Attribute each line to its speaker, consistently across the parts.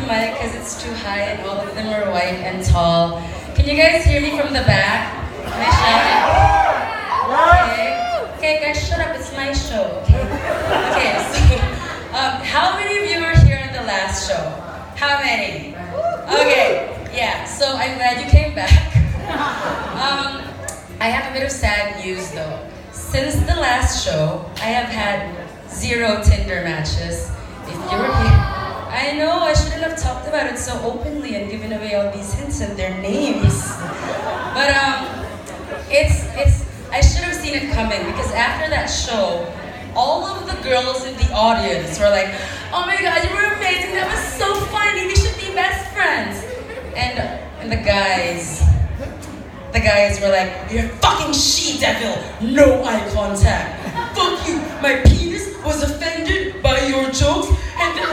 Speaker 1: mic because it's too high and all of them are white and tall. Can you guys hear me from the back? Can I shout it? Okay. Okay, guys, shut up. It's my show. Okay. Okay. So, how many of you were here at the last show? How many? Okay. Yeah. So I'm glad you came back. I have a bit of sad news though. Since the last show, I have had 0 Tinder matches. If you were here, I know I shouldn't have talked about it so openly and given away all these hints and their names. But I should have seen it coming because after that show, all of the girls in the audience were like, "Oh my God, you were amazing! That was so funny! We should be best friends." And the guys were like, "You're a fucking she-devil! No eye contact! Fuck you! My penis was offended by your jokes, and they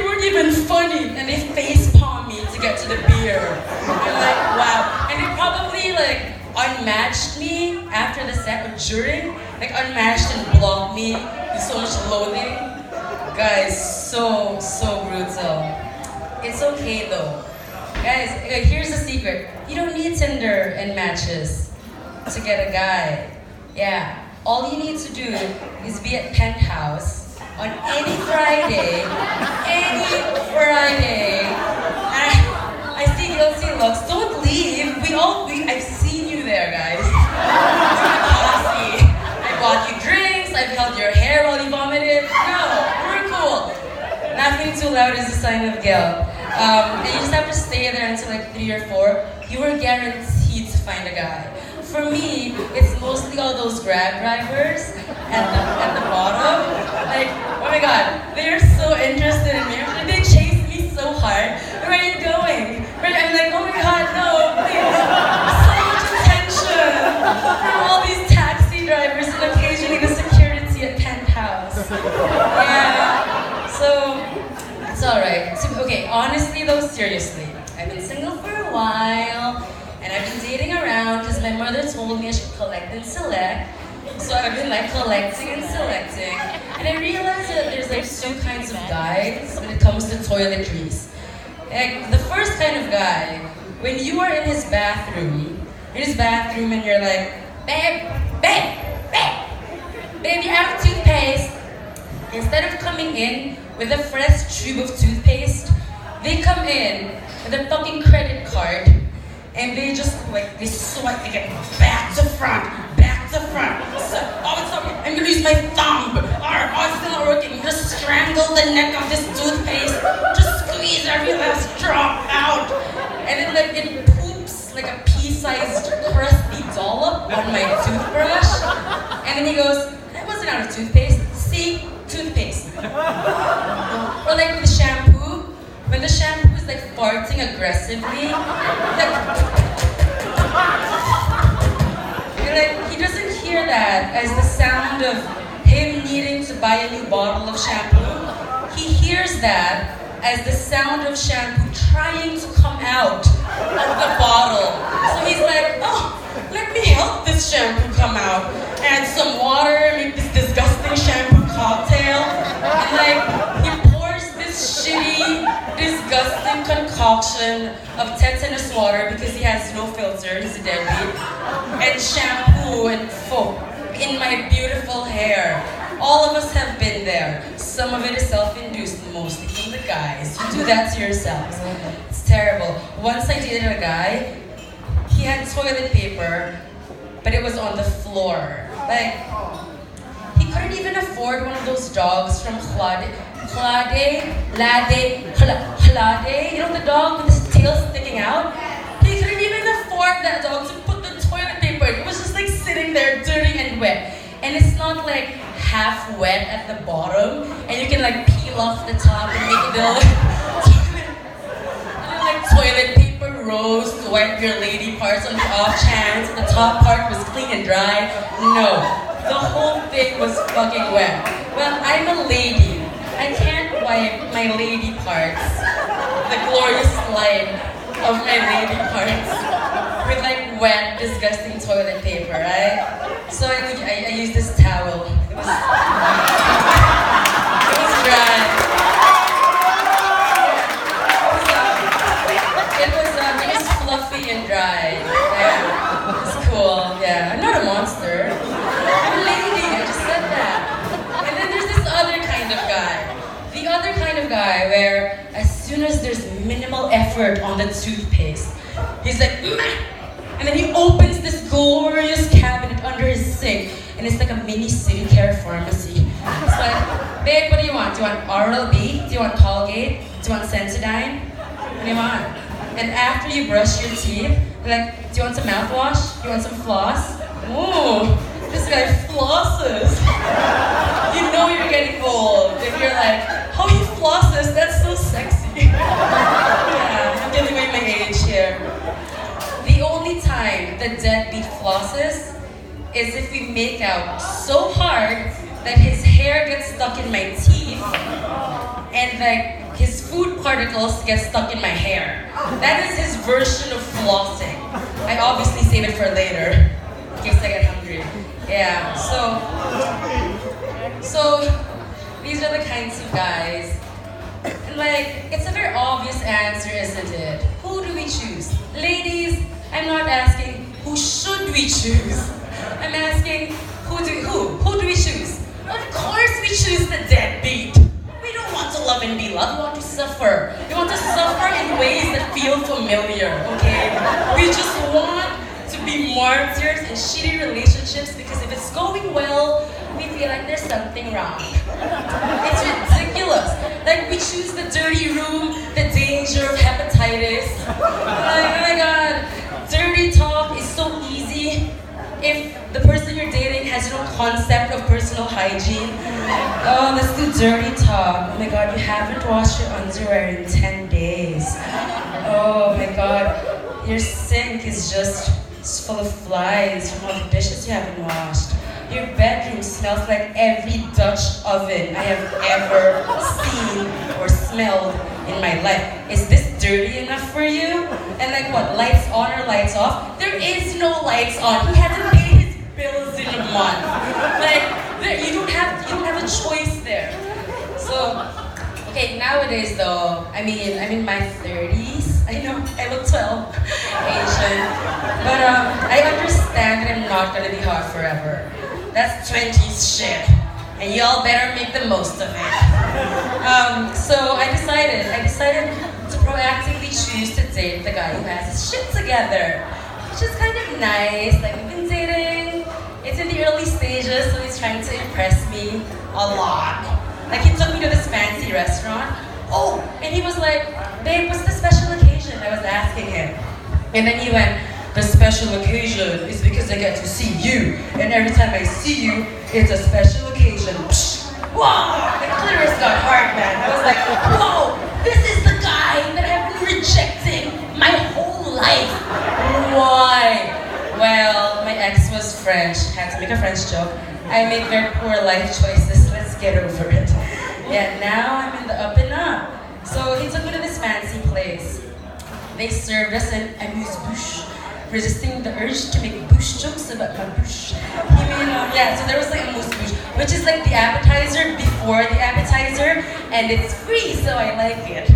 Speaker 1: weren't even funny, and they face-palmed me to get to the beer." I'm like, wow. And they probably like unmatched me after the set or during, like unmatched and blocked me with so much loathing. Guys, so brutal. It's okay though. Guys, here's the secret. You don't need Tinder and matches to get a guy. Yeah. All you need to do is be at Penthouse on any Friday. I see guilty looks. Don't leave. I've seen you there, guys. I bought you drinks. I've held your hair while you vomited. No, we're cool. Laughing too loud is a sign of guilt. And you just have to stay there until like 3 or 4. You are guaranteed to find a guy. For me, it's mostly all those Grab drivers at the bottom. Like, oh my God, they're so interested in me. They chase me so hard. Where are you going? I'm like, oh my God, no, please. So much attention from all these taxi drivers and occasionally the security at Penthouse. Yeah, so it's all right. So, okay, honestly though, seriously, I've been single for a while. And I've been dating around because my mother told me I should collect and select. So I've been like collecting and selecting. And I realized that there's like 2 kinds of guys when it comes to toiletries. Like the first kind of guy, when you are in his bathroom and you're like, babe, you have toothpaste. Instead of coming in with a fresh tube of toothpaste, they come in with a fucking credit card. And they just like, they swipe, they get back to front. So, I'm gonna use my thumb. Oh, it's still not working. I'm gonna strangle the neck of this toothpaste. Just squeeze every last drop out. And then like it poops like a pea-sized crusty dollop on my toothbrush. And then he goes, I wasn't out of toothpaste. See, toothpaste. Or like with the shampoo. When the shampoo is like farting aggressively, like he doesn't hear that as the sound of him needing to buy a new bottle of shampoo. He hears that as the sound of shampoo trying to come out of the bottle. So he's like, oh, let me help this shampoo come out. Add some water, make this disgusting shampoo cocktail, and like he pours this shitty, disgusting concoction of tetanus water because he has no filter, he's a deadbeat, and shampoo and foam in my beautiful hair. All of us have been there. Some of it is self-induced, mostly from the guys. You do that to yourselves. It's terrible. Once I dated a guy, he had toilet paper, but it was on the floor. Like, he couldn't even afford one of those dogs from Clade, you know the dog with his tail sticking out? He couldn't even afford that dog to put the toilet paper in. It was just like sitting there dirty and wet. And it's not like half wet at the bottom and you can like peel off the top and make the like toilet paper rolls to wipe your lady parts on the off chance the top part was clean and dry. No, the whole thing was fucking wet. Well, I'm a lady. I can't wipe my lady parts, the glorious light of my lady parts, with like wet, disgusting toilet paper, right? So I used this towel. It was dry. soon as there's minimal effort on the toothpaste, he's like, meh! And then he opens this glorious cabinet under his sink, and it's like a mini city care pharmacy. It's like, babe, what do you want? Do you want Oral-B? Do you want Colgate? Do you want Sensodyne? What do you want? And after you brush your teeth, they're like, do you want some mouthwash? Do you want some floss? Ooh, this guy flosses. You know you're getting old if you're like, oh, he flosses, that's so sexy. Yeah, I'm giving away my age here. The only time the deadbeat flosses is if we make out so hard that his hair gets stuck in my teeth and like his food particles get stuck in my hair. That is his version of flossing. I obviously save it for later in case I get hungry. Yeah, so these are the kinds of guys. And like, it's a very obvious answer, isn't it? Who do we choose? Ladies, I'm not asking who should we choose. I'm asking who do we choose? Of course we choose the deadbeat. We don't want to love and be loved, we want to suffer. We want to suffer in ways that feel familiar, okay? We just want to be martyrs in shitty relationships because if it's going well, we feel like there's something wrong. It's ridiculous. Like we choose the dirty room, the danger of hepatitis. Like, oh my god, dirty talk is so easy if the person you're dating has no concept of personal hygiene. Oh, let's do dirty talk. Oh my god, you haven't washed your underwear in 10 days. Oh my god, your sink is just full of flies from all the dishes you haven't washed. Your bedroom smells like every Dutch oven I have ever seen or smelled in my life. Is this dirty enough for you? And like what, lights on or lights off? There is no lights on. He hasn't paid his bills in a month. Like, you don't have a choice there. So, okay, nowadays though, I'm in my 30s. I know, I look 12, Asian. But I understand that I'm not gonna be hot forever. That's 20s shit. And y'all better make the most of it. So I decided to proactively choose to date the guy who has his shit together. Which is kind of nice, like we've been dating. It's in the early stages, so he's trying to impress me a lot. Like he took me to this fancy restaurant. Oh, and he was like, babe, what's the special occasion? I was asking him. And then he went, the special occasion is because I get to see you. And every time I see you, it's a special occasion. Psh, wow, the clitoris got hard, man. I was like, whoa, this is the guy that I've been rejecting my whole life. Why? Well, my ex was French. Had to make a French joke. I make very poor life choices. Let's get over it. Yeah, now I'm in the up and up. So he took me to this fancy place. They served us an amuse-bouche, resisting the urge to make bouche jokes about my bouche. Yeah, so there was like a amuse-bouche, which is like the appetizer before the appetizer, and it's free, so I like it.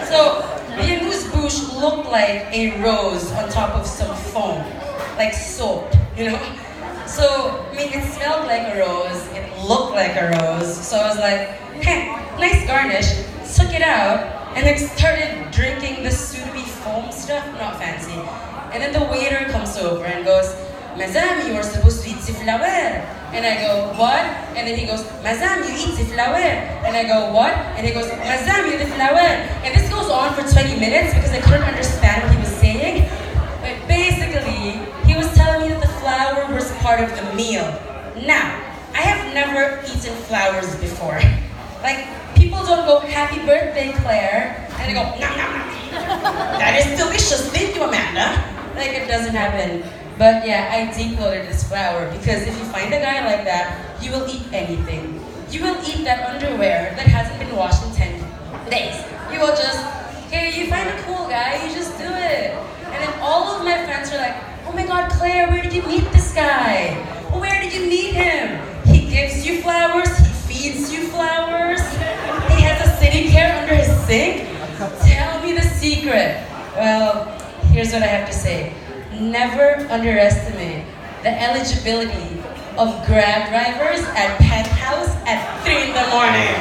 Speaker 1: So the amuse-bouche looked like a rose on top of some foam, like soap, you know? So, I mean, it smelled like a rose, it looked like a rose, so I was like, hey, nice garnish, took it out, and then started drinking the soupy foam stuff, not fancy. And then the waiter comes over and goes, Madame, you were supposed to eat the flower. And I go, what? And then he goes, Madame, you eat the flower. And I go, what? And he goes, Madame, you eat the flower. And this goes on for 20 minutes because I couldn't understand what he was saying. But basically, he was telling me that the flower was part of the meal. Now, I have never eaten flowers before. Like, people don't go, happy birthday, Claire. And they go, nom, nom, nom. That is delicious. Thank you, Amanda. Like, it doesn't happen. But yeah, I decoded this flower because if you find a guy like that, you will eat anything. You will eat that underwear that hasn't been washed in 10 days. You will just, okay, you find a cool guy, you just do it. And then all of my friends are like, oh my god, Claire, where did you meet this guy? Where did you meet him? He gives you flowers, he feeds you flowers, he has a city care under his sink. Tell me the secret. Well, here's what I have to say. Never underestimate the eligibility of Grab drivers at Penthouse at 3 in the morning.